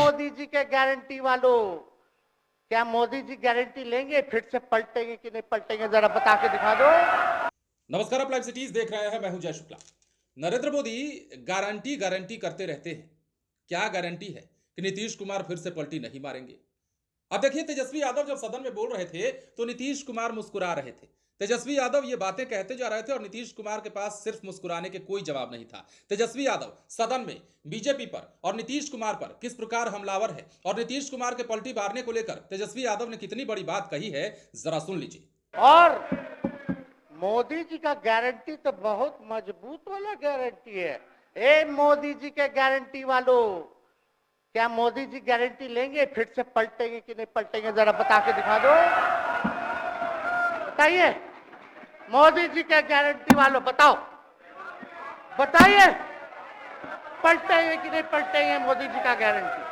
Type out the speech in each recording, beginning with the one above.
मोदी जी के गारंटी वालों, क्या मोदी जी गारंटी लेंगे? फिर से पलटेंगे कि नहीं पलटेंगे, जरा बता के दिखा दो। नमस्कार, आप लाइव सिटीज देख रहे हैं। मैं हूं जय शुक्ला। नरेंद्र मोदी गारंटी गारंटी करते रहते हैं। क्या गारंटी है कि नीतीश कुमार फिर से पलटी नहीं मारेंगे? अब देखिए, तेजस्वी यादव जब सदन में बोल रहे थे तो नीतीश कुमार मुस्कुरा रहे थे। तेजस्वी यादव ये बातें कहते जा रहे थे और नीतीश कुमार के पास सिर्फ मुस्कुराने के कोई जवाब नहीं था। तेजस्वी यादव सदन में बीजेपी पर और नीतीश कुमार पर किस प्रकार हमलावर है और नीतीश कुमार के पलटी मारने को लेकर तेजस्वी यादव ने कितनी बड़ी बात कही है, जरा सुन लीजिए। और मोदी जी का गारंटी तो बहुत मजबूत वाला गारंटी है। ए मोदी जी के गारंटी वालों, क्या मोदी जी गारंटी लेंगे? फिर से पलटेंगे कि नहीं पलटेंगे, जरा बता के दिखा दो। बताइए, मोदी जी के गारंटी वालों बताओ, बताइए पलटेंगे कि नहीं पलटेंगे मोदी जी का गारंटी?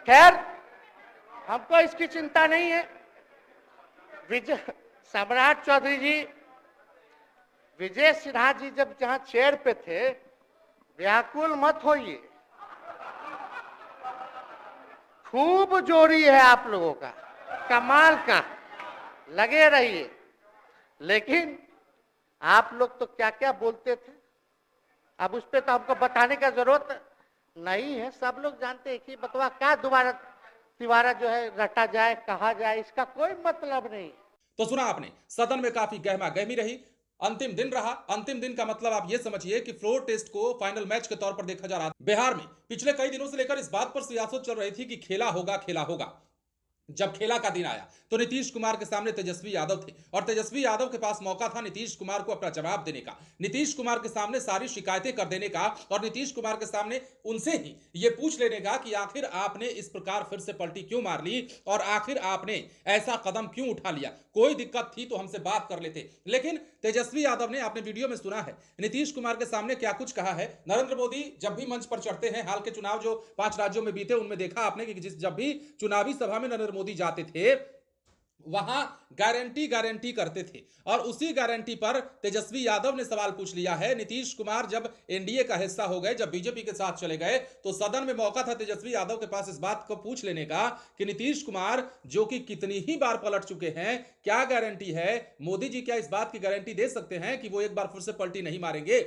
खैर, हमको इसकी चिंता नहीं है। विजय सम्राट चौधरी जी, विजय सिन्हा जी जब जहां चेयर पे थे, व्याकुल मत होइए, खूब जोड़ी है आप लोगों का, कमाल का, लगे रहिए। लेकिन आप लोग तो क्या क्या बोलते थे, अब उस पर तो हमको बताने का जरूरत नहीं है, सब लोग जानते हैं कि बतवा क्या दोबारा तिवारा जो है रटा जाए, कहा जाए, इसका कोई मतलब नहीं। तो सुना आपने, सदन में काफी गहमा गहमी रही। अंतिम दिन रहा। अंतिम दिन का मतलब आप यह समझिए कि फ्लोर टेस्ट को फाइनल मैच के तौर पर देखा जा रहा था। बिहार में पिछले कई दिनों से लेकर इस बात पर सियासत चल रही थी कि खेला होगा, खेला होगा। जब खेला का दिन आया तो नीतीश कुमार के सामने तेजस्वी यादव थे और तेजस्वी यादव के पास मौका था नीतीश कुमार को अपना जवाब देने का, नीतीश कुमार के सामने सारी शिकायतें कर देने का और नीतीश कुमार के सामने उनसे ही यह पूछ लेने का कि आखिर आपने इस प्रकार फिर से पलटी क्यों मार ली और आखिर आपने ऐसा कदम क्यों उठा लिया। कोई दिक्कत थी तो हमसे बात कर लेते। लेकिन तेजस्वी यादव ने, आपने वीडियो में सुना है, नीतीश कुमार के सामने क्या कुछ कहा है। नरेंद्र मोदी जब भी मंच पर चढ़ते हैं, हाल के चुनाव जो 5 राज्यों में बीते उनमें देखा आपने कि जब भी चुनावी सभा में नरेंद्र मोदी जाते थे वहां गारंटी गारंटी करते थे और उसी गारंटी पर तेजस्वी यादव ने सवाल पूछ लिया है। नीतीश कुमार जब एनडीए का हिस्सा हो गए, जब बीजेपी के साथ चले गए, तो सदन में मौका था तेजस्वी यादव के पास इस बात को पूछ लेने का कि नीतीश कुमार जो कि कितनी ही बार पलट चुके हैं, क्या गारंटी है? मोदी जी क्या इस बात की गारंटी दे सकते हैं कि वो एक बार फिर से पलटी नहीं मारेंगे?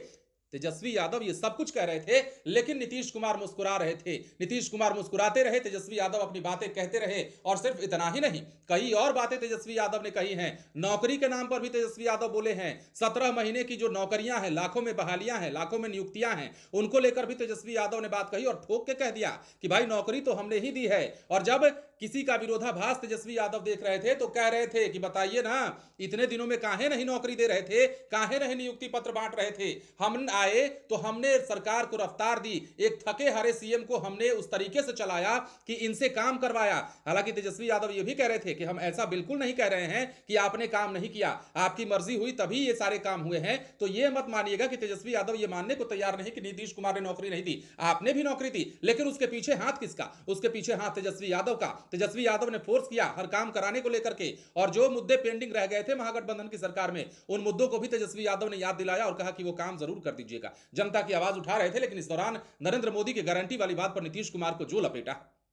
तेजस्वी यादव ये सब कुछ कह रहे थे, लेकिन नीतीश कुमार मुस्कुरा रहे थे। नीतीश कुमार मुस्कुराते रहे, तेजस्वी यादव अपनी बातें कहते रहे और सिर्फ इतना ही नहीं, कई और बातें तेजस्वी यादव ने कही हैं। नौकरी के नाम पर भी तेजस्वी यादव बोले हैं। 17 महीने की जो नौकरियां हैं, लाखों में बहालियां हैं, लाखों में नियुक्तियां हैं, उनको लेकर भी तेजस्वी यादव ने बात कही और ठोक के कह दिया कि भाई नौकरी तो हमने ही दी है। और जब किसी का विरोधाभास तेजस्वी यादव देख रहे थे तो कह रहे थे कि बताइए ना, इतने दिनों में काहे नहीं नौकरी दे रहे थे, काहे नहीं नियुक्ति पत्र बांट रहे थे? हम आए तो हमने सरकार को रफ्तार दी, एक थके हारे सीएम को हमने उस तरीके से चलाया कि इनसे काम करवाया। हालांकि तेजस्वी यादव ये भी कह रहे थे कि हम ऐसा बिल्कुल नहीं कह रहे हैं कि आपने काम नहीं किया, आपकी मर्जी हुई तभी ये सारे काम हुए हैं। तो ये मत मानिएगा कि तेजस्वी यादव ये मानने को तैयार नहीं कि नीतीश कुमार ने नौकरी नहीं दी। आपने भी नौकरी दी, लेकिन उसके पीछे हाथ किसका? उसके पीछे हाथ तेजस्वी यादव का। तेजस्वी यादव ने फोर्स किया हर काम कराने को लेकर के, और जो मुद्दे पेंडिंग रह गए थे महागठबंधन की सरकार में, उन मुद्दों को भी तेजस्वी यादव ने याद दिलाया और कहा कि वो काम जरूर कर दीजिएगा। जनता की आवाज उठा रहे थे, लेकिन इस दौरान नरेंद्र मोदी की गारंटी वाली बात पर नीतीश कुमार को जो लपेटा।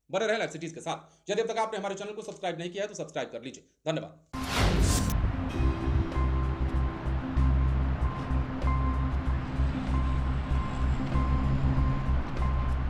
बने रहे लाइव सिटीज के साथ। यदि अब तक आपने हमारे चैनल को सब्सक्राइब नहीं किया है तो सब्सक्राइब कर लीजिए। धन्यवाद।